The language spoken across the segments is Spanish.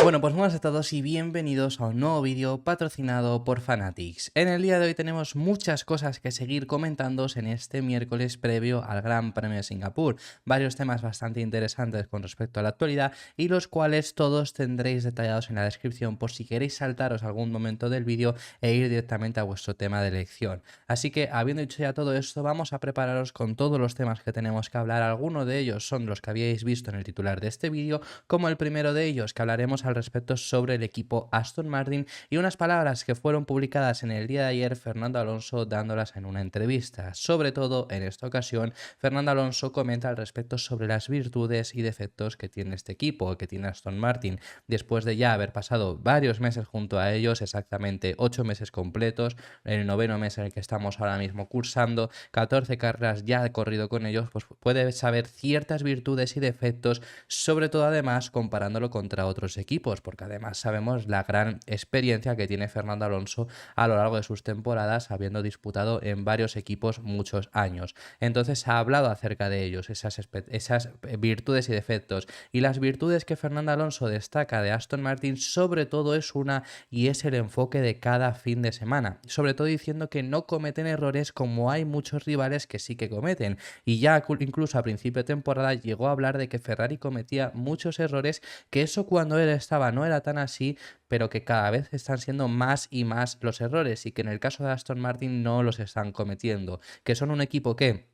Bueno, pues muy buenas a todos y bienvenidos a un nuevo vídeo patrocinado por Fanatics. En el día de hoy tenemos muchas cosas que seguir comentándoos en este miércoles previo al Gran Premio de Singapur. Varios temas bastante interesantes con respecto a la actualidad y los cuales todos tendréis detallados en la descripción por si queréis saltaros algún momento del vídeo e ir directamente a vuestro tema de elección. Así que, habiendo dicho ya todo esto, vamos a prepararos con todos los temas que tenemos que hablar. Algunos de ellos son los que habíais visto en el titular de este vídeo, como el primero de ellos, que hablaremos al respecto sobre el equipo Aston Martin y unas palabras que fueron publicadas en el día de ayer Fernando Alonso dándolas en una entrevista. Sobre todo, en esta ocasión, Fernando Alonso comenta al respecto sobre las virtudes y defectos que tiene este equipo, que tiene Aston Martin, después de ya haber pasado varios meses junto a ellos, exactamente 8 meses completos, en el noveno mes en el que estamos ahora mismo cursando, 14 carreras ya corrido con ellos, pues puede saber ciertas virtudes y defectos, sobre todo además comparándolo contra otros equipos, porque además sabemos la gran experiencia que tiene Fernando Alonso a lo largo de sus temporadas, habiendo disputado en varios equipos muchos años. Entonces ha hablado acerca de ellos, esas virtudes y defectos. Y las virtudes que Fernando Alonso destaca de Aston Martin sobre todo es una, y es el enfoque de cada fin de semana, sobre todo diciendo que no cometen errores como hay muchos rivales que sí que cometen. Y ya incluso a principio de temporada llegó a hablar de que Ferrari cometía muchos errores, que eso cuando él estaba no era tan así, pero que cada vez están siendo más y más los errores y que en el caso de Aston Martin no los están cometiendo, que son un equipo que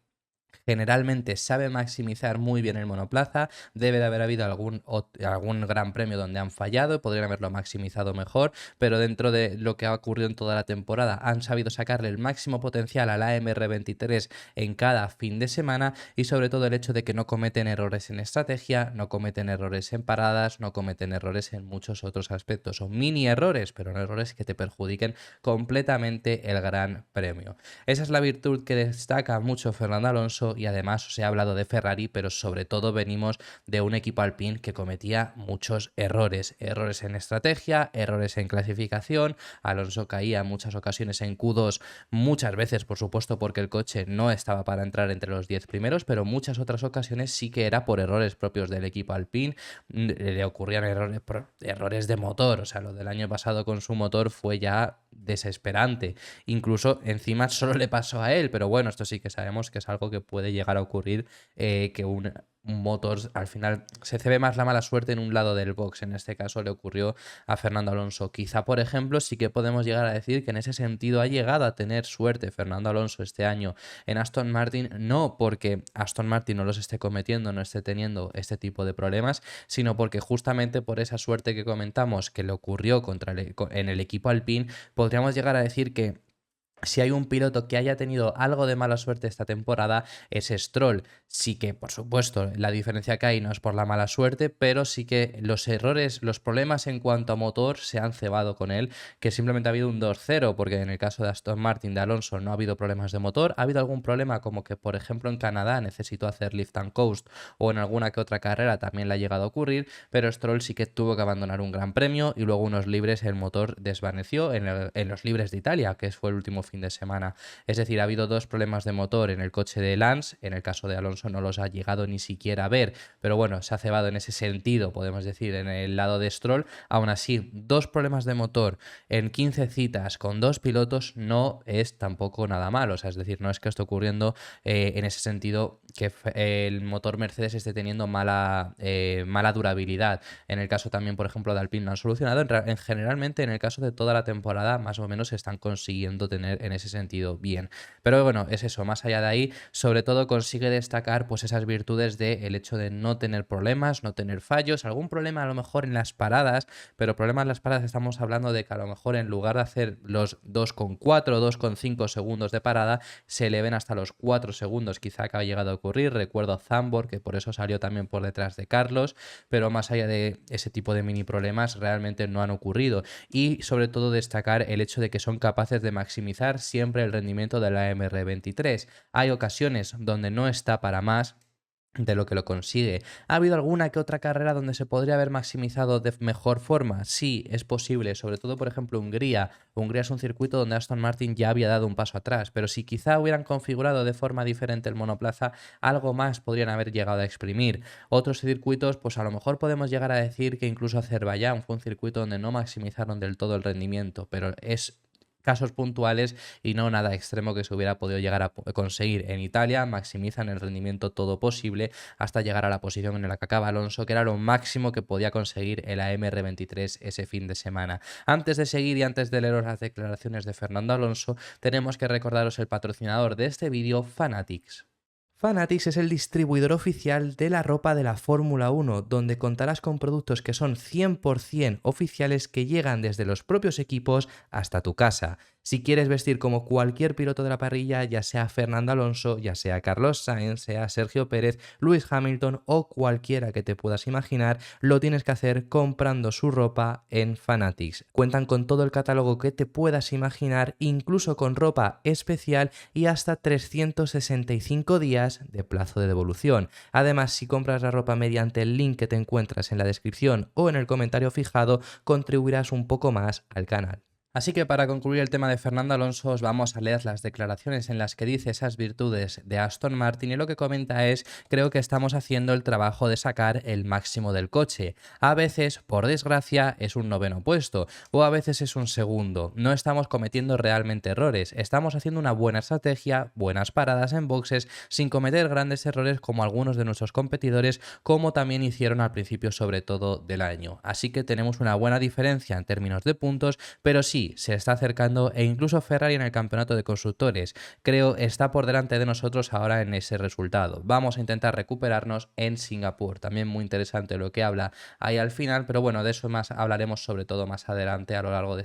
generalmente sabe maximizar muy bien el monoplaza. Debe de haber habido algún gran premio donde han fallado y podrían haberlo maximizado mejor, pero dentro de lo que ha ocurrido en toda la temporada han sabido sacarle el máximo potencial a la AMR23 en cada fin de semana, y sobre todo el hecho de que no cometen errores en estrategia, no cometen errores en paradas, no cometen errores en muchos otros aspectos. Son mini errores, pero no errores que te perjudiquen completamente el gran premio. Esa es la virtud que destaca mucho Fernando Alonso, y además os he hablado de Ferrari, pero sobre todo venimos de un equipo Alpine que cometía muchos errores. Errores en estrategia, errores en clasificación. Alonso caía en muchas ocasiones en Q2, muchas veces por supuesto porque el coche no estaba para entrar entre los 10 primeros, pero muchas otras ocasiones sí que era por errores propios del equipo Alpine. Le ocurrían errores de motor, o sea, lo del año pasado con su motor fue ya desesperante. Incluso encima solo le pasó a él, pero bueno, esto sí que sabemos que es algo que puede llegar a ocurrir, que un motor al final se ve más la mala suerte en un lado del box. En este caso le ocurrió a Fernando Alonso. Quizá, por ejemplo, sí que podemos llegar a decir que en ese sentido ha llegado a tener suerte Fernando Alonso este año en Aston Martin, no porque Aston Martin no los esté cometiendo, no esté teniendo este tipo de problemas, sino porque justamente por esa suerte que comentamos que le ocurrió en el equipo Alpine, podríamos llegar a decir que si hay un piloto que haya tenido algo de mala suerte esta temporada es Stroll. Sí que, por supuesto, la diferencia que hay no es por la mala suerte, pero sí que los errores, los problemas en cuanto a motor se han cebado con él, que simplemente ha habido un 2-0, porque en el caso de Aston Martin de Alonso no ha habido problemas de motor. Ha habido algún problema como que, por ejemplo, en Canadá necesitó hacer lift and coast, o en alguna que otra carrera también le ha llegado a ocurrir, pero Stroll sí que tuvo que abandonar un gran premio y luego unos libres el motor desvaneció en los libres de Italia, que fue el último fin de semana. Es decir, ha habido dos problemas de motor en el coche de Lance. En el caso de Alonso no los ha llegado ni siquiera a ver, pero bueno, se ha cebado en ese sentido, podemos decir, en el lado de Stroll. Aún así, dos problemas de motor en 15 citas con dos pilotos no es tampoco nada malo. O sea, es decir, no es que esté ocurriendo en ese sentido que el motor Mercedes esté teniendo mala durabilidad. En el caso también, por ejemplo, de Alpine lo han solucionado. Generalmente, en el caso de toda la temporada, más o menos se están consiguiendo tener en ese sentido bien. Pero bueno, es eso, más allá de ahí, sobre todo consigue destacar pues esas virtudes del hecho de no tener problemas, no tener fallos, algún problema a lo mejor en las paradas, pero problemas en las paradas estamos hablando de que a lo mejor en lugar de hacer los 2,4 o 2,5 segundos de parada, se le ven hasta los 4 segundos, quizá que ha llegado a ocurrir. Recuerdo a Zambor, que por eso salió también por detrás de Carlos, pero más allá de ese tipo de mini problemas realmente no han ocurrido. Y sobre todo destacar el hecho de que son capaces de maximizar siempre el rendimiento de la MR23. Hay ocasiones donde no está para más, de lo que lo consigue. ¿Ha habido alguna que otra carrera donde se podría haber maximizado de mejor forma? Sí, es posible, sobre todo por ejemplo Hungría. Hungría es un circuito donde Aston Martin ya había dado un paso atrás, pero si quizá hubieran configurado de forma diferente el monoplaza, algo más podrían haber llegado a exprimir. Otros circuitos, pues a lo mejor podemos llegar a decir que incluso Azerbaiyán fue un circuito donde no maximizaron del todo el rendimiento, pero es casos puntuales y no nada extremo que se hubiera podido llegar a conseguir. En Italia maximizan el rendimiento todo posible hasta llegar a la posición en la que acaba Alonso, que era lo máximo que podía conseguir el AMR23 ese fin de semana. Antes de seguir y antes de leeros las declaraciones de Fernando Alonso, tenemos que recordaros el patrocinador de este vídeo, Fanatics. Fanatics es el distribuidor oficial de la ropa de la Fórmula 1, donde contarás con productos que son 100% oficiales que llegan desde los propios equipos hasta tu casa. Si quieres vestir como cualquier piloto de la parrilla, ya sea Fernando Alonso, ya sea Carlos Sainz, sea Sergio Pérez, Lewis Hamilton o cualquiera que te puedas imaginar, lo tienes que hacer comprando su ropa en Fanatics. Cuentan con todo el catálogo que te puedas imaginar, incluso con ropa especial y hasta 365 días de plazo de devolución. Además, si compras la ropa mediante el link que te encuentras en la descripción o en el comentario fijado, contribuirás un poco más al canal. Así que para concluir el tema de Fernando Alonso, os vamos a leer las declaraciones en las que dice esas virtudes de Aston Martin y lo que comenta es: creo que estamos haciendo el trabajo de sacar el máximo del coche. A veces, por desgracia, es un noveno puesto o a veces es un segundo. No estamos cometiendo realmente errores, estamos haciendo una buena estrategia, buenas paradas en boxes, sin cometer grandes errores como algunos de nuestros competidores, como también hicieron al principio sobre todo del año. Así que tenemos una buena diferencia en términos de puntos, pero sí, se está acercando e incluso Ferrari en el campeonato de constructores, creo, está por delante de nosotros ahora en ese resultado. Vamos a intentar recuperarnos en Singapur. También muy interesante lo que habla ahí al final, pero bueno, de eso más hablaremos sobre todo más adelante a lo largo de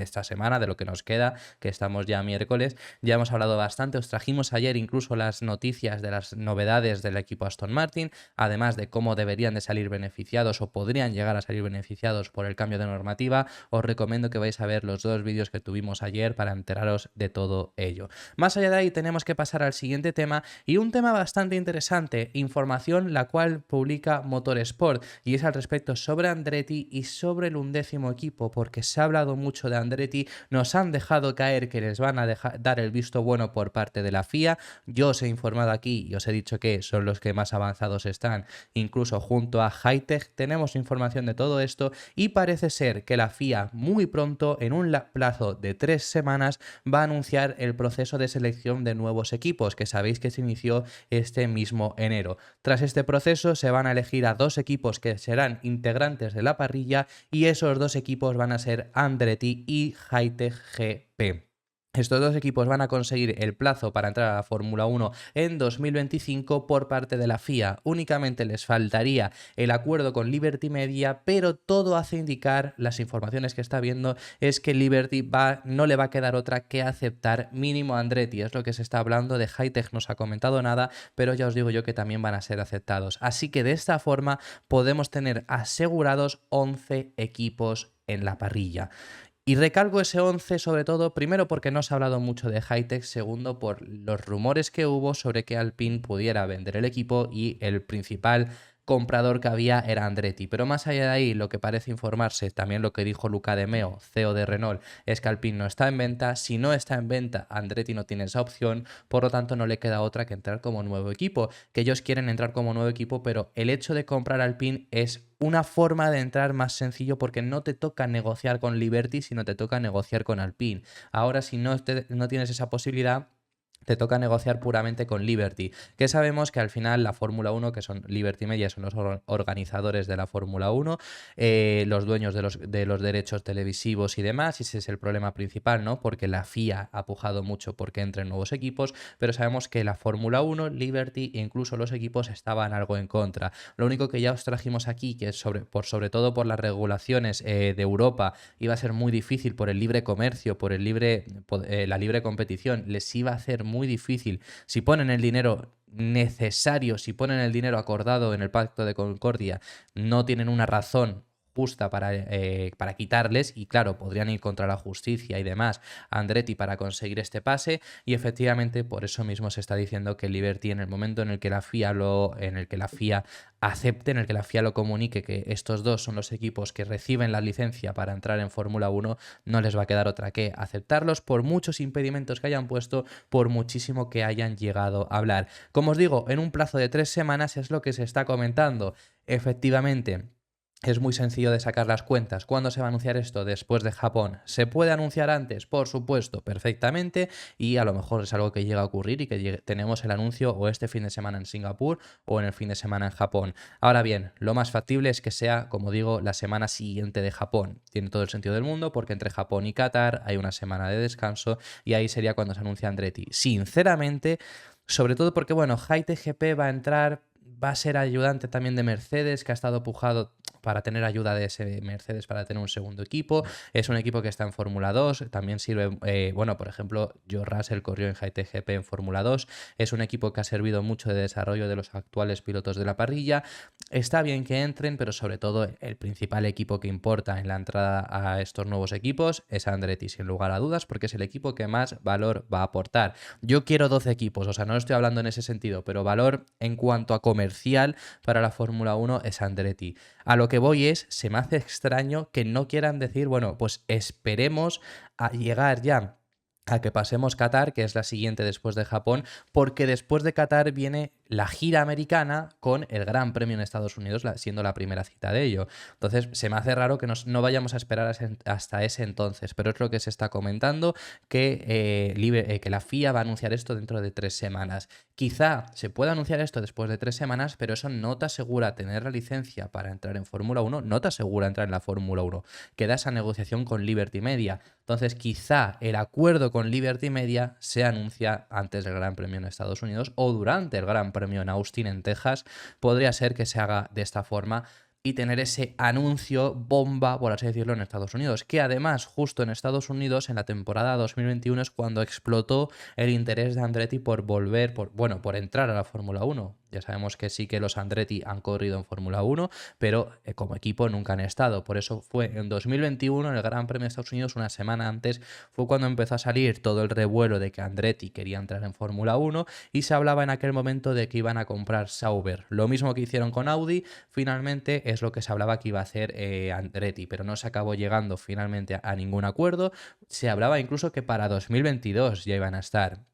esta semana, de lo que nos queda, que estamos ya miércoles. Ya hemos hablado bastante, os trajimos ayer incluso las noticias de las novedades del equipo Aston Martin, además de cómo deberían de salir beneficiados o podrían llegar a salir beneficiados por el cambio de normativa. Os recomiendo que vais a ver los dos vídeos que tuvimos ayer para enteraros de todo ello. Más allá de ahí tenemos que pasar al siguiente tema, y un tema bastante interesante, información la cual publica Motorsport, y es al respecto sobre Andretti y sobre el 11º equipo, porque se ha hablado mucho de Andretti, nos han dejado caer que les van a dar el visto bueno por parte de la FIA. Yo os he informado aquí y os he dicho que son los que más avanzados están, incluso junto a Hightech. Tenemos información de todo esto y parece ser que la FIA muy pronto, en un plazo de 3 semanas, va a anunciar el proceso de selección de nuevos equipos, que sabéis que se inició este mismo enero. Tras este proceso se van a elegir a 2 equipos que serán integrantes de la parrilla, y esos 2 equipos van a ser Andretti y Hightech GP. Estos 2 equipos van a conseguir el plazo para entrar a la Fórmula 1 en 2025 por parte de la FIA. Únicamente les faltaría el acuerdo con Liberty Media, pero todo hace indicar, las informaciones que está viendo, es que Liberty no le va a quedar otra que aceptar mínimo a Andretti. Es lo que se está hablando. De Hightech no se ha comentado nada, pero ya os digo yo que también van a ser aceptados. Así que de esta forma podemos tener asegurados 11 equipos en la parrilla. Y recalco ese 11 sobre todo, primero porque no se ha hablado mucho de Hightech, segundo por los rumores que hubo sobre que Alpine pudiera vender el equipo y el principal comprador que había era Andretti. Pero más allá de ahí, lo que parece informarse, también lo que dijo Luca De Meo, CEO de Renault, es que Alpine no está en venta. Si no está en venta, Andretti no tiene esa opción, por lo tanto no le queda otra que entrar como nuevo equipo, que ellos quieren entrar como nuevo equipo, pero el hecho de comprar Alpine es una forma de entrar más sencillo, porque no te toca negociar con Liberty, sino te toca negociar con Alpine. Ahora, si no tienes esa posibilidad, te toca negociar puramente con Liberty, que sabemos que al final la Fórmula 1, que son Liberty Media, son los organizadores de la Fórmula 1, los dueños de los derechos televisivos y demás, y ese es el problema principal, ¿no? Porque la FIA ha pujado mucho porque entren nuevos equipos, pero sabemos que la Fórmula 1, Liberty e incluso los equipos estaban algo en contra. Lo único que ya os trajimos aquí, que es sobre todo por las regulaciones de Europa, iba a ser muy difícil por el libre comercio, por la libre competición, les iba a hacer muy difícil. Si ponen el dinero necesario, si ponen el dinero acordado en el Pacto de Concordia, no tienen una razón justa para quitarles, y claro, podrían ir contra la justicia y demás a Andretti para conseguir este pase, y efectivamente por eso mismo se está diciendo que Liberty, en el momento en el que la FIA acepte, en el que la FIA lo comunique, que estos dos son los equipos que reciben la licencia para entrar en Fórmula 1, no les va a quedar otra que aceptarlos por muchos impedimentos que hayan puesto, por muchísimo que hayan llegado a hablar. Como os digo, en un plazo de 3 semanas es lo que se está comentando. Efectivamente, es muy sencillo de sacar las cuentas. ¿Cuándo se va a anunciar esto? Después de Japón. ¿Se puede anunciar antes? Por supuesto, perfectamente. Y a lo mejor es algo que llega a ocurrir y que tenemos el anuncio o este fin de semana en Singapur o en el fin de semana en Japón. Ahora bien, lo más factible es que sea, como digo, la semana siguiente de Japón. Tiene todo el sentido del mundo porque entre Japón y Qatar hay una semana de descanso y ahí sería cuando se anuncia Andretti. Sinceramente, sobre todo porque, bueno, GP va a entrar, va a ser ayudante también de Mercedes, que ha estado pujado para tener ayuda de ese Mercedes, para tener un segundo equipo. Es un equipo que está en Fórmula 2, también sirve, bueno, por ejemplo, George Russell corrió en GP en Fórmula 2, es un equipo que ha servido mucho de desarrollo de los actuales pilotos de la parrilla. Está bien que entren, pero sobre todo el principal equipo que importa en la entrada a estos nuevos equipos es Andretti, sin lugar a dudas, porque es el equipo que más valor va a aportar. Yo quiero 12 equipos, o sea, no estoy hablando en ese sentido, pero valor en cuanto a comercial para la Fórmula 1 es Andretti. A lo que voy es, se me hace extraño que no quieran decir, bueno, pues esperemos a llegar ya a que pasemos Qatar, que es la siguiente después de Japón, porque después de Qatar viene la gira americana con el Gran Premio en Estados Unidos, siendo la primera cita de ello. Entonces, se me hace raro que no vayamos a esperar hasta ese entonces, pero es lo que se está comentando, que la FIA va a anunciar esto dentro de 3 semanas. Quizá se pueda anunciar esto después de 3 semanas, pero eso no te asegura tener la licencia para entrar en Fórmula 1, no te asegura entrar en la Fórmula 1. Queda esa negociación con Liberty Media. Entonces, quizá el acuerdo con Liberty Media se anuncia antes del Gran Premio en Estados Unidos o durante el Gran Premio en Austin, en Texas. Podría ser que se haga de esta forma y tener ese anuncio bomba, por así decirlo, en Estados Unidos. Que además, justo en Estados Unidos, en la temporada 2021, es cuando explotó el interés de Andretti por volver, por entrar a la Fórmula 1. Ya sabemos que sí que los Andretti han corrido en Fórmula 1, pero como equipo nunca han estado. Por eso fue en 2021, en el Gran Premio de Estados Unidos, una semana antes, fue cuando empezó a salir todo el revuelo de que Andretti quería entrar en Fórmula 1 y se hablaba en aquel momento de que iban a comprar Sauber. Lo mismo que hicieron con Audi, finalmente es lo que se hablaba que iba a hacer Andretti, pero no se acabó llegando finalmente a ningún acuerdo. Se hablaba incluso que para 2022 ya iban a estar.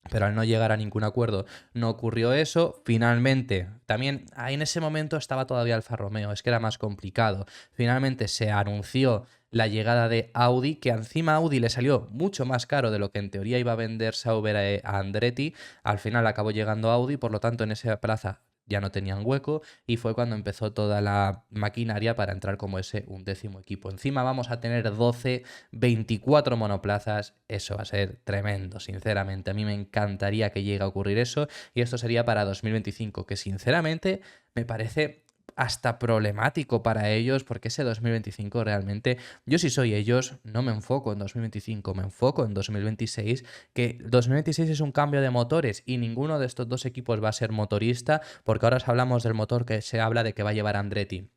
Pero al no llegar a ningún acuerdo no ocurrió eso. Finalmente, también ahí en ese momento estaba todavía Alfa Romeo, es que era más complicado. Finalmente se anunció la llegada de Audi, que encima a Audi le salió mucho más caro de lo que en teoría iba a vender Sauber a Andretti. Al final acabó llegando Audi, por lo tanto en esa plaza ya no tenían hueco y fue cuando empezó toda la maquinaria para entrar como ese 11º equipo. Encima vamos a tener 12, 24 monoplazas, eso va a ser tremendo, sinceramente. A mí me encantaría que llegue a ocurrir eso y esto sería para 2025, que sinceramente me parece hasta problemático para ellos, porque ese 2025 realmente, yo si soy ellos, no me enfoco en 2025, me enfoco en 2026, que 2026 es un cambio de motores y ninguno de estos dos equipos va a ser motorista, porque ahora os hablamos del motor que se habla de que va a llevar Andretti.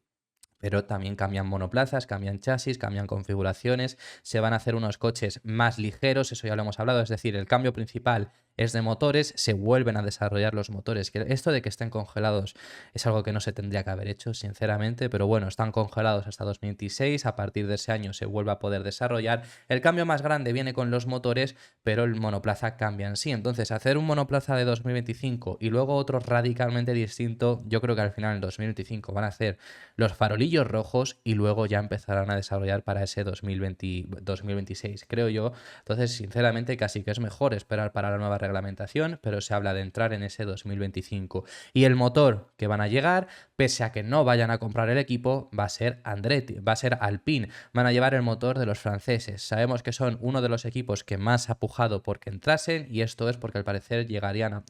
Pero también cambian monoplazas, cambian chasis, cambian configuraciones, se van a hacer unos coches más ligeros, eso ya lo hemos hablado, es decir, el cambio principal es de motores, se vuelven a desarrollar los motores. Que esto de que estén congelados es algo que no se tendría que haber hecho, sinceramente, pero bueno, están congelados hasta 2026, a partir de ese año se vuelve a poder desarrollar. El cambio más grande viene con los motores, pero el monoplaza cambia en sí. Entonces, hacer un monoplaza de 2025 y luego otro radicalmente distinto, yo creo que al final en 2025 van a hacer los farolillos rojos y luego ya empezarán a desarrollar para ese 2026, creo yo. Entonces, sinceramente, casi que es mejor esperar para la nueva reglamentación, pero se habla de entrar en ese 2025. Y el motor que van a llegar, pese a que no vayan a comprar el equipo, va a ser Andretti, va a ser Alpine. Van a llevar el motor de los franceses. Sabemos que son uno de los equipos que más ha pujado porque entrasen, y esto es porque al parecer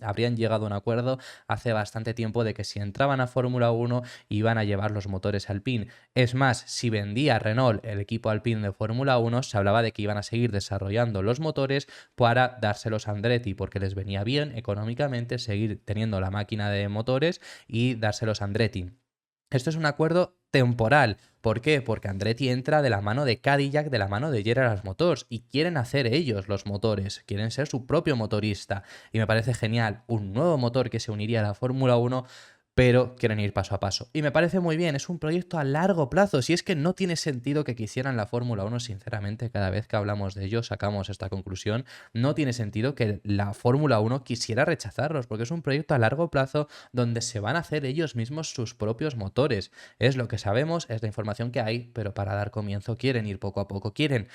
habrían llegado a un acuerdo hace bastante tiempo de que si entraban a Fórmula 1 iban a llevar los motores Alpine. Es más, si vendía Renault el equipo Alpine de Fórmula 1, se hablaba de que iban a seguir desarrollando los motores para dárselos a Andretti, porque les venía bien económicamente seguir teniendo la máquina de motores y dárselos a Andretti. Esto es un acuerdo temporal. ¿Por qué? Porque Andretti entra de la mano de Cadillac, de la mano de General Motors, y quieren hacer ellos los motores, quieren ser su propio motorista. Y me parece genial un nuevo motor que se uniría a la Fórmula 1, pero quieren ir paso a paso. Y me parece muy bien, es un proyecto a largo plazo. Si es que no tiene sentido que quisieran la Fórmula 1, sinceramente, cada vez que hablamos de ello sacamos esta conclusión. No tiene sentido que la Fórmula 1 quisiera rechazarlos, porque es un proyecto a largo plazo donde se van a hacer ellos mismos sus propios motores. Es lo que sabemos, es la información que hay, pero para dar comienzo quieren ir poco a poco, quieren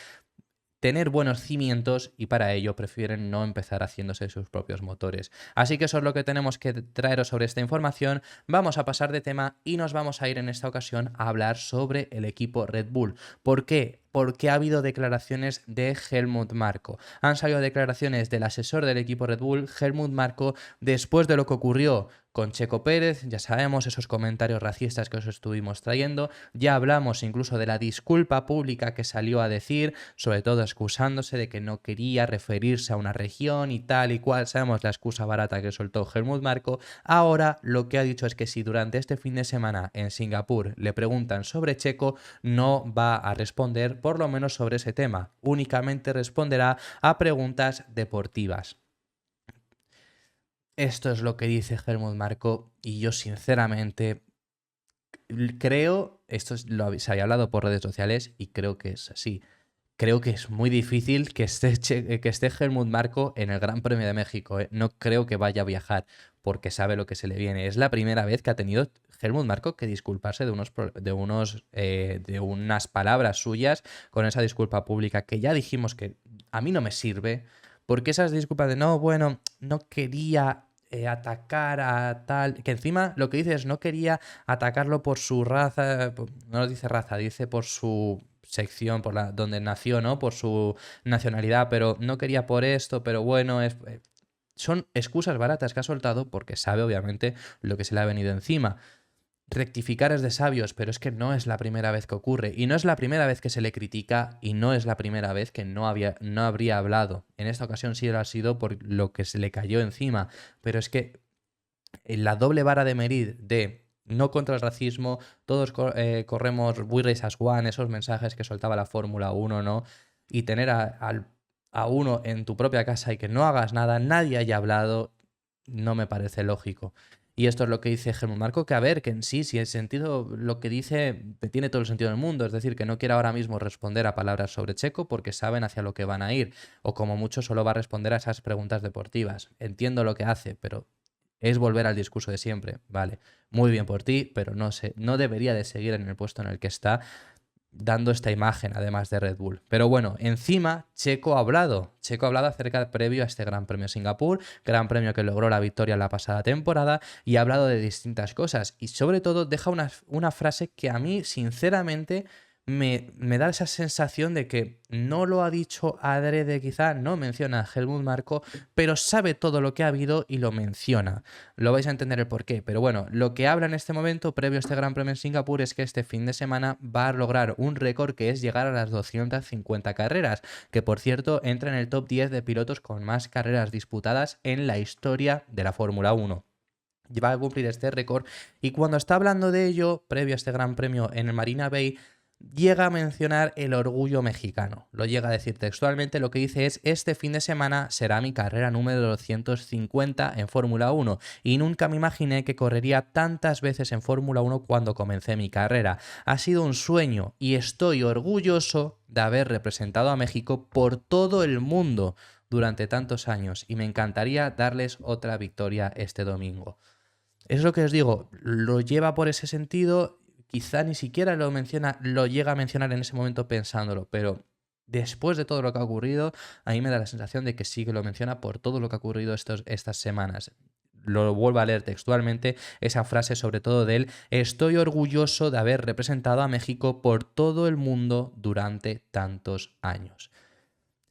tener buenos cimientos y para ello prefieren no empezar haciéndose sus propios motores. Así que eso es lo que tenemos que traeros sobre esta información. Vamos a pasar de tema y nos vamos a ir en esta ocasión a hablar sobre el equipo Red Bull. ¿Por qué? Porque ha habido declaraciones de Helmut Marko. Han salido declaraciones del asesor del equipo Red Bull, Helmut Marko, después de lo que ocurrió con Checo Pérez. Ya sabemos esos comentarios racistas que os estuvimos trayendo. Ya hablamos incluso de la disculpa pública que salió a decir, sobre todo excusándose de que no quería referirse a una región y tal y cual. Sabemos la excusa barata que soltó Helmut Marko. Ahora lo que ha dicho es que si durante este fin de semana en Singapur le preguntan sobre Checo, no va a responder por lo menos sobre ese tema. Únicamente responderá a preguntas deportivas. Esto es lo que dice Helmut Marko y yo sinceramente creo, se había hablado por redes sociales y creo que es así. Creo que es muy difícil que esté Helmut Marko en el Gran Premio de México. No creo que vaya a viajar porque sabe lo que se le viene. Es la primera vez que ha tenido Helmut Marko que disculparse de unas palabras suyas con esa disculpa pública que ya dijimos que a mí no me sirve, porque esas disculpas de no, bueno, no quería atacar a tal, que encima lo que dice es no quería atacarlo por su raza, no dice raza, dice por su sección, por la donde nació, ¿no? Por su nacionalidad, pero no quería por esto, pero bueno, son excusas baratas que ha soltado porque sabe obviamente lo que se le ha venido encima. Rectificar es de sabios, pero es que no es la primera vez que ocurre. Y no es la primera vez que se le critica y no es la primera vez que no habría hablado. En esta ocasión sí lo ha sido por lo que se le cayó encima. Pero es que la doble vara de medir de no contra el racismo, todos corremos We Race as One, esos mensajes que soltaba la Fórmula 1, ¿no? Y tener a uno en tu propia casa y que no hagas nada, nadie haya hablado, no me parece lógico. Y esto es lo que dice Helmut Marko, que a ver, que en sí, si el sentido, lo que dice, tiene todo el sentido del mundo, es decir, que no quiere ahora mismo responder a palabras sobre Checo porque saben hacia lo que van a ir, o como mucho solo va a responder a esas preguntas deportivas. Entiendo lo que hace, pero es volver al discurso de siempre, vale, muy bien por ti, pero no sé, no debería de seguir en el puesto en el que está, dando esta imagen además de Red Bull. Pero bueno, encima Checo ha hablado acerca previo a este Gran Premio de Singapur, Gran Premio que logró la victoria la pasada temporada, y ha hablado de distintas cosas y sobre todo deja una frase que a mí sinceramente me da esa sensación de que no lo ha dicho adrede, quizá no menciona a Helmut Marko, pero sabe todo lo que ha habido y lo menciona. Lo vais a entender el porqué, pero bueno, lo que habla en este momento, previo a este Gran Premio en Singapur, es que este fin de semana va a lograr un récord que es llegar a las 250 carreras, que por cierto entra en el top 10 de pilotos con más carreras disputadas en la historia de la Fórmula 1. Va a cumplir este récord y cuando está hablando de ello, previo a este Gran Premio en el Marina Bay, llega a mencionar el orgullo mexicano. Lo llega a decir textualmente, lo que dice es: este fin de semana será mi carrera número 250 en Fórmula 1 y nunca me imaginé que correría tantas veces en Fórmula 1 cuando comencé mi carrera. Ha sido un sueño y estoy orgulloso de haber representado a México por todo el mundo durante tantos años y me encantaría darles otra victoria este domingo. Es lo que os digo, lo lleva por ese sentido. Quizá ni siquiera lo menciona, lo llega a mencionar en ese momento pensándolo, pero después de todo lo que ha ocurrido, a mí me da la sensación de que sí que lo menciona por todo lo que ha ocurrido estas semanas. Lo vuelvo a leer textualmente, esa frase sobre todo de él: estoy orgulloso de haber representado a México por todo el mundo durante tantos años.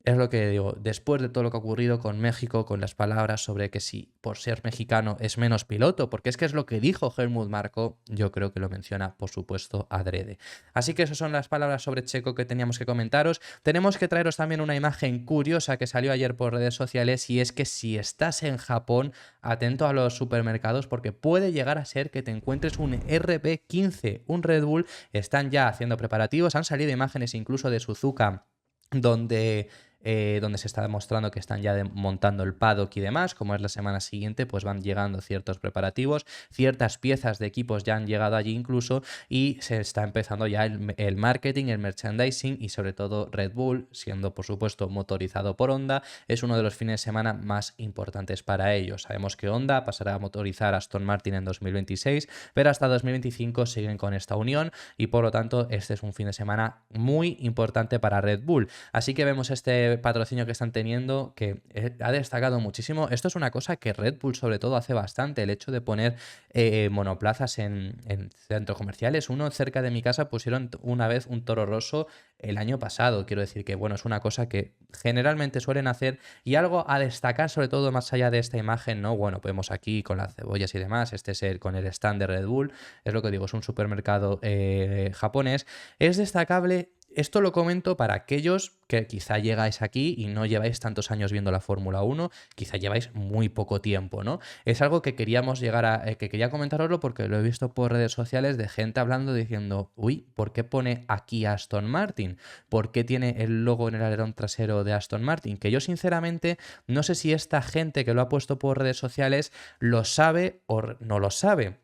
es lo que digo, después de todo lo que ha ocurrido con México, con las palabras sobre que si por ser mexicano es menos piloto, porque es que es lo que dijo Helmut Marko, yo creo que lo menciona, por supuesto, adrede. Así que esas son las palabras sobre Checo que teníamos que comentaros. Tenemos que traeros también una imagen curiosa que salió ayer por redes sociales, y es que si estás en Japón, atento a los supermercados porque puede llegar a ser que te encuentres un RB15, un Red Bull. Están ya haciendo preparativos, han salido imágenes incluso de Suzuka donde se está demostrando que están ya montando el paddock y demás. Como es la semana siguiente, pues van llegando ciertos preparativos, ciertas piezas de equipos ya han llegado allí incluso, y se está empezando ya el marketing, el merchandising, y sobre todo Red Bull, siendo por supuesto motorizado por Honda, es uno de los fines de semana más importantes para ellos. Sabemos que Honda pasará a motorizar a Aston Martin en 2026, pero hasta 2025 siguen con esta unión, y por lo tanto este es un fin de semana muy importante para Red Bull. Así que vemos este patrocinio que están teniendo, que ha destacado muchísimo. Esto es una cosa que Red Bull sobre todo hace bastante, el hecho de poner monoplazas en centros comerciales. Uno cerca de mi casa pusieron una vez un Toro Rosso el año pasado. Quiero decir que, bueno, es una cosa que generalmente suelen hacer, y algo a destacar sobre todo más allá de esta imagen, ¿no? Bueno, vemos aquí con las cebollas y demás, este es con el stand de Red Bull, es lo que digo, es un supermercado japonés. Es destacable. Esto lo comento para aquellos que quizá llegáis aquí y no lleváis tantos años viendo la Fórmula 1, quizá lleváis muy poco tiempo, ¿no? Es algo que queríamos llegar a, que quería comentaroslo porque lo he visto por redes sociales de gente hablando diciendo, uy, ¿por qué pone aquí Aston Martin? ¿Por qué tiene el logo en el alerón trasero de Aston Martin? Que yo sinceramente no sé si esta gente que lo ha puesto por redes sociales lo sabe o no lo sabe.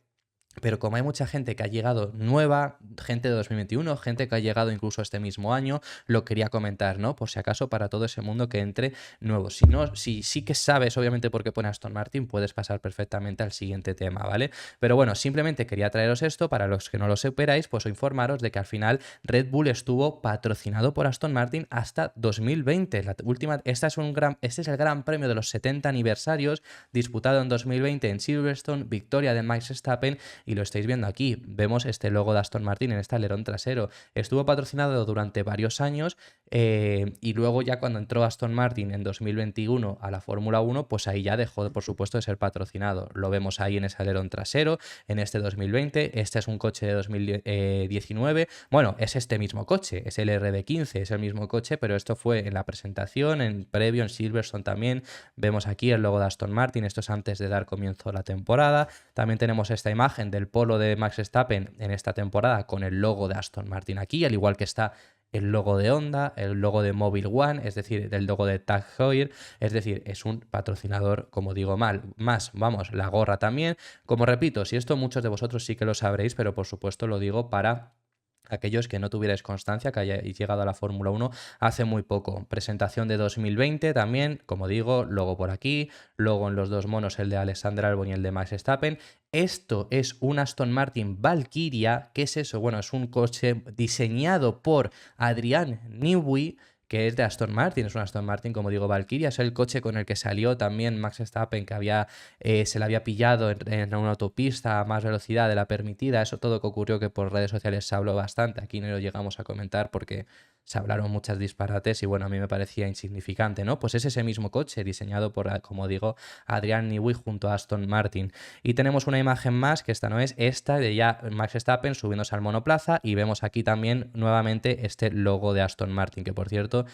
Pero como hay mucha gente que ha llegado nueva, gente de 2021, gente que ha llegado incluso este mismo año, lo quería comentar, ¿no? Por si acaso para todo ese mundo que entre nuevo. Si no, si sí que sabes obviamente por qué pone Aston Martin, puedes pasar perfectamente al siguiente tema, ¿vale? Pero bueno, simplemente quería traeros esto para los que no lo superáis, pues informaros de que al final Red Bull estuvo patrocinado por Aston Martin hasta 2020. La última, este es el Gran Premio de los 70 aniversarios, disputado en 2020 en Silverstone, victoria de Max Verstappen. Y lo estáis viendo aquí, vemos este logo de Aston Martin en este alerón trasero. Estuvo patrocinado durante varios años, y luego ya cuando entró Aston Martin en 2021 a la Fórmula 1, pues ahí ya dejó, por supuesto, de ser patrocinado. Lo vemos ahí en ese alerón trasero, en este 2020. Este es un coche de 2019. Bueno, es este mismo coche, es el RB15, es el mismo coche, pero esto fue en la presentación, en previo, en Silverstone también. Vemos aquí el logo de Aston Martin, esto es antes de dar comienzo a la temporada. También tenemos esta imagen del polo de Max Verstappen en esta temporada con el logo de Aston Martin aquí, al igual que está el logo de Honda, el logo de Mobile One, es decir, el logo de Tag Heuer, es decir, es un patrocinador, como digo, más, vamos, la gorra también. Como repito, si esto muchos de vosotros sí que lo sabréis, pero por supuesto lo digo para aquellos que no tuvierais constancia, que hayáis llegado a la Fórmula 1 hace muy poco. Presentación de 2020 también, como digo, logo por aquí, logo en los dos monos, el de Alexander Albon y el de Max Verstappen. Esto es un Aston Martin Valkyria. ¿Qué es eso? Bueno, es un coche diseñado por Adrian Newey, que es de Aston Martin, es un Aston Martin, como digo, Valkyria, es el coche con el que salió también Max Verstappen, que se le había pillado en una autopista a más velocidad de la permitida. Eso todo que ocurrió, que por redes sociales se habló bastante, aquí no lo llegamos a comentar porque se hablaron muchas disparates y bueno, a mí me parecía insignificante, ¿no? Pues es ese mismo coche diseñado por, como digo, Adrian Newey junto a Aston Martin. Y tenemos una imagen más, que esta no es, esta de ya Max Verstappen subiéndose al monoplaza, y vemos aquí también nuevamente este logo de Aston Martin, que por cierto,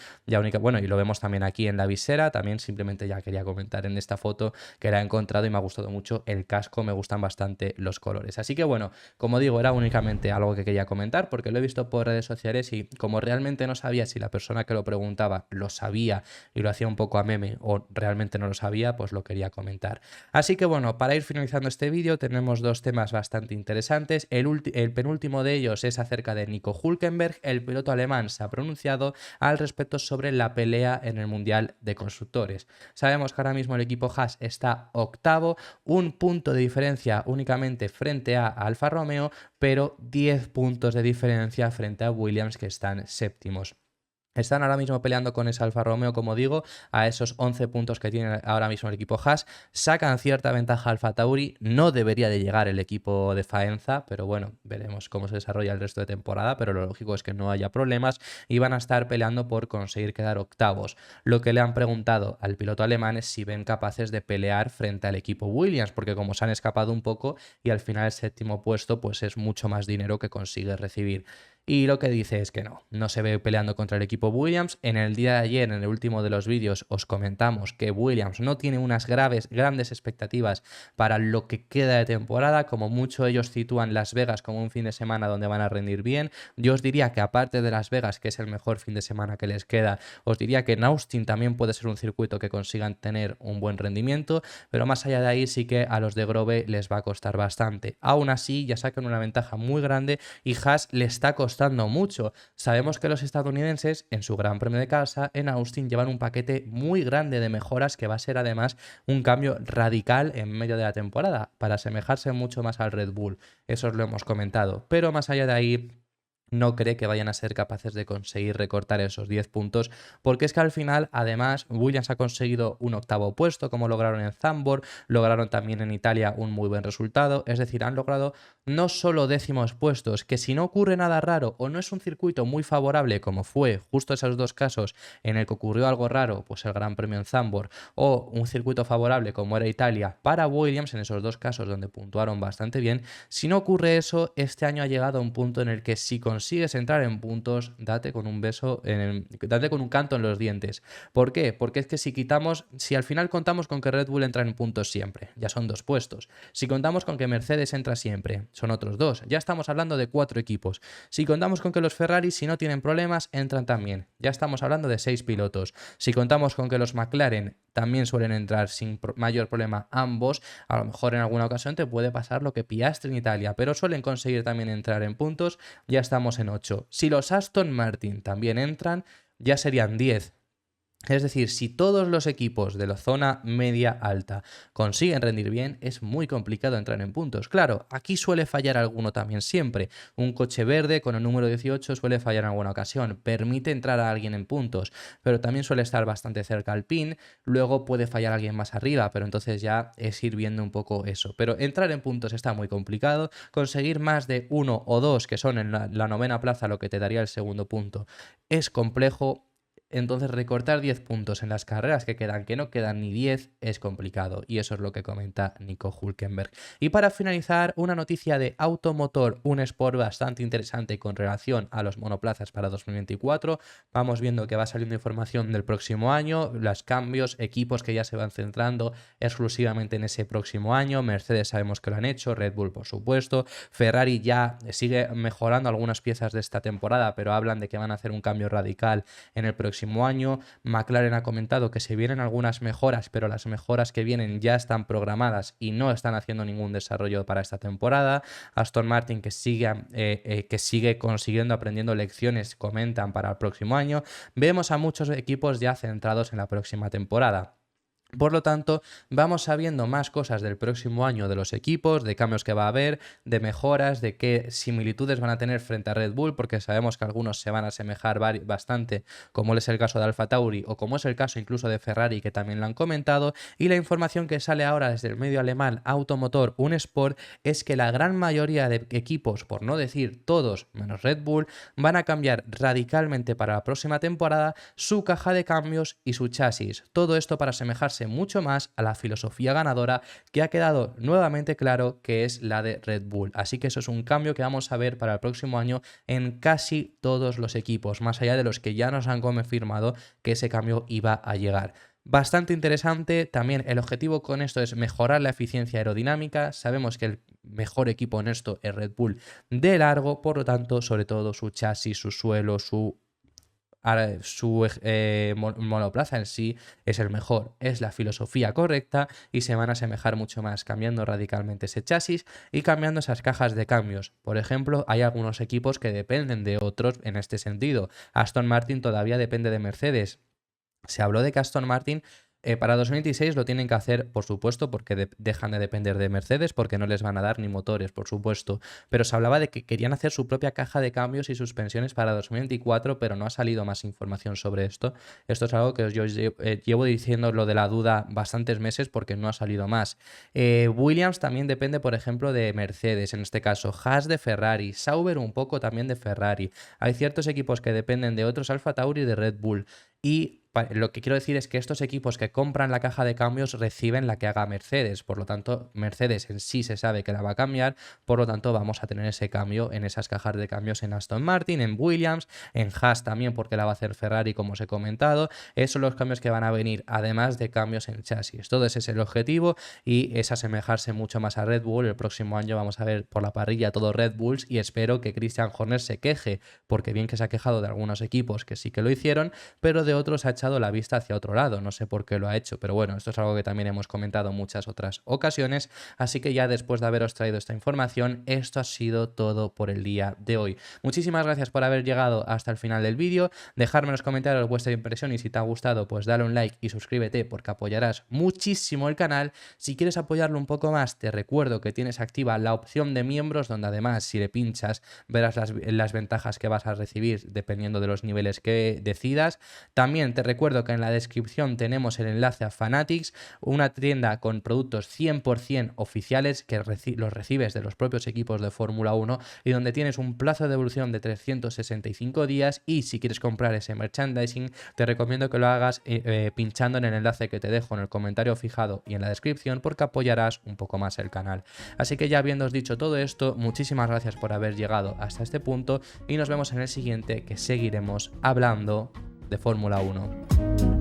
bueno, y lo vemos también aquí en la visera. También simplemente ya quería comentar en esta foto que la he encontrado y me ha gustado mucho el casco, me gustan bastante los colores. Así que bueno, como digo, era únicamente algo que quería comentar porque lo he visto por redes sociales, y como realmente no sabía si la persona que lo preguntaba lo sabía y lo hacía un poco a meme o realmente no lo sabía, pues lo quería comentar. Así que bueno, para ir finalizando este vídeo tenemos dos temas bastante interesantes. El penúltimo de ellos es acerca de Nico Hülkenberg. El piloto alemán se ha pronunciado al respecto sobre la pelea en el Mundial de Constructores. Sabemos que ahora mismo el equipo Haas está octavo, un punto de diferencia únicamente frente a Alfa Romeo, pero 10 puntos de diferencia frente a Williams, que están séptimos. Están ahora mismo peleando con ese Alfa Romeo, como digo, a esos 11 puntos que tiene ahora mismo el equipo Haas. Sacan cierta ventaja Alfa Tauri. No debería de llegar el equipo de Faenza, pero bueno, veremos cómo se desarrolla el resto de temporada. Pero lo lógico es que no haya problemas y van a estar peleando por conseguir quedar octavos. Lo que le han preguntado al piloto alemán es si ven capaces de pelear frente al equipo Williams, porque como se han escapado un poco y al final el séptimo puesto pues es mucho más dinero que consigue recibir. Y lo que dice es que no se ve peleando contra el equipo Williams. En el día de ayer, en el último de los vídeos, os comentamos que Williams no tiene unas grandes expectativas para lo que queda de temporada. Como mucho ellos sitúan Las Vegas como un fin de semana donde van a rendir bien. Yo os diría que aparte de Las Vegas, que es el mejor fin de semana que les queda, os diría que en Austin también puede ser un circuito que consigan tener un buen rendimiento, pero más allá de ahí sí que a los de Grove les va a costar bastante. Aún así, ya sacan una ventaja muy grande y Haas le está costando mucho. Sabemos que los estadounidenses en su Gran Premio de casa en Austin llevan un paquete muy grande de mejoras que va a ser además un cambio radical en medio de la temporada para asemejarse mucho más al Red Bull. Eso os lo hemos comentado, pero más allá de ahí no cree que vayan a ser capaces de conseguir recortar esos 10 puntos, porque es que al final, además, Williams ha conseguido un octavo puesto, como lograron en Zandvoort, lograron también en Italia un muy buen resultado, es decir, han logrado no solo décimos puestos, que si no ocurre nada raro o no es un circuito muy favorable, como fue justo esos dos casos en el que ocurrió algo raro, pues el Gran Premio en Zandvoort, o un circuito favorable como era Italia para Williams, en esos dos casos donde puntuaron bastante bien, si no ocurre eso, este año ha llegado a un punto en el que si consigues entrar en puntos, date con un beso, date con un canto en los dientes. ¿Por qué? Porque es que si al final contamos con que Red Bull entra en puntos siempre, ya son 2 puestos. Si contamos con que Mercedes entra siempre, son otros 2. Ya estamos hablando de 4 equipos. Si contamos con que los Ferrari, si no tienen problemas, entran también. Ya estamos hablando de 6 pilotos. Si contamos con que los McLaren también suelen entrar sin mayor problema ambos, a lo mejor en alguna ocasión te puede pasar lo que Piastri en Italia, pero suelen conseguir también entrar en puntos, ya estamos en 8. Si los Aston Martin también entran, ya serían 10. Es decir, si todos los equipos de la zona media-alta consiguen rendir bien, es muy complicado entrar en puntos. Claro, aquí suele fallar alguno también siempre. Un coche verde con el número 18 suele fallar en alguna ocasión. Permite entrar a alguien en puntos, pero también suele estar bastante cerca al pin. Luego puede fallar alguien más arriba, pero entonces ya es ir viendo un poco eso. Pero entrar en puntos está muy complicado. Conseguir más de 1 o 2, que son en la novena plaza lo que te daría el segundo punto, es complejo. Entonces recortar 10 puntos en las carreras que quedan, que no quedan ni 10, es complicado. Y eso es lo que comenta Nico Hülkenberg. Y para finalizar, una noticia de Automotor, un sport bastante interesante con relación a los monoplazas para 2024. Vamos viendo que va saliendo información del próximo año, los cambios, equipos que ya se van centrando exclusivamente en ese próximo año. Mercedes sabemos que lo han hecho, Red Bull por supuesto. Ferrari ya sigue mejorando algunas piezas de esta temporada, pero hablan de que van a hacer un cambio radical en el próximo año. McLaren ha comentado que se vienen algunas mejoras, pero las mejoras que vienen ya están programadas y no están haciendo ningún desarrollo para esta temporada. Aston Martin que sigue consiguiendo, aprendiendo lecciones, comentan para el próximo año. Vemos a muchos equipos ya centrados en la próxima temporada. Por lo tanto, vamos sabiendo más cosas del próximo año de los equipos, de cambios que va a haber, de mejoras, de qué similitudes van a tener frente a Red Bull, porque sabemos que algunos se van a asemejar bastante, como es el caso de Alfa Tauri o como es el caso incluso de Ferrari, que también lo han comentado, y la información que sale ahora desde el medio alemán Automotor, un Sport, es que la gran mayoría de equipos, por no decir todos menos Red Bull, van a cambiar radicalmente para la próxima temporada su caja de cambios y su chasis. Todo esto para asemejarse mucho más a la filosofía ganadora que ha quedado nuevamente claro que es la de Red Bull. Así que eso es un cambio que vamos a ver para el próximo año en casi todos los equipos, más allá de los que ya nos han confirmado que ese cambio iba a llegar. Bastante interesante, también el objetivo con esto es mejorar la eficiencia aerodinámica. Sabemos que el mejor equipo en esto es Red Bull de largo, por lo tanto, sobre todo su chasis, su suelo, su monoplaza en sí es el mejor, es la filosofía correcta y se van a asemejar mucho más cambiando radicalmente ese chasis y cambiando esas cajas de cambios. Por ejemplo, hay algunos equipos que dependen de otros en este sentido. Aston Martin todavía depende de Mercedes. Se habló de que Aston Martin Para 2026 lo tienen que hacer, por supuesto, porque dejan de depender de Mercedes, porque no les van a dar ni motores, por supuesto. Pero se hablaba de que querían hacer su propia caja de cambios y suspensiones para 2024, pero no ha salido más información sobre esto. Esto es algo que yo llevo diciendo lo de la duda bastantes meses porque no ha salido más. Williams también depende, por ejemplo, de Mercedes, en este caso Haas de Ferrari, Sauber un poco también de Ferrari. Hay ciertos equipos que dependen de otros, Alfa Tauri y de Red Bull. Y lo que quiero decir es que estos equipos que compran la caja de cambios reciben la que haga Mercedes, por lo tanto Mercedes en sí se sabe que la va a cambiar, por lo tanto vamos a tener ese cambio en esas cajas de cambios en Aston Martin, en Williams, en Haas también porque la va a hacer Ferrari como os he comentado. Esos son los cambios que van a venir, además de cambios en chasis. Todo ese es el objetivo y es asemejarse mucho más a Red Bull. El próximo año vamos a ver por la parrilla todo Red Bulls y espero que Christian Horner se queje, porque bien que se ha quejado de algunos equipos que sí que lo hicieron, pero de otros ha echado la vista hacia otro lado, no sé por qué lo ha hecho, pero bueno, esto es algo que también hemos comentado en muchas otras ocasiones, así que ya después de haberos traído esta información, esto ha sido todo por el día de hoy. Muchísimas gracias por haber llegado hasta el final del vídeo, dejadme en los comentarios vuestra impresión y si te ha gustado, pues dale un like y suscríbete porque apoyarás muchísimo el canal. Si quieres apoyarlo un poco más, te recuerdo que tienes activa la opción de miembros, donde además si le pinchas verás las ventajas que vas a recibir dependiendo de los niveles que decidas. También te recuerdo que en la descripción tenemos el enlace a Fanatics, una tienda con productos 100% oficiales que los recibes de los propios equipos de Fórmula 1 y donde tienes un plazo de devolución de 365 días y si quieres comprar ese merchandising te recomiendo que lo hagas pinchando en el enlace que te dejo en el comentario fijado y en la descripción porque apoyarás un poco más el canal. Así que ya habiéndoos dicho todo esto, muchísimas gracias por haber llegado hasta este punto y nos vemos en el siguiente que seguiremos hablando de Fórmula 1.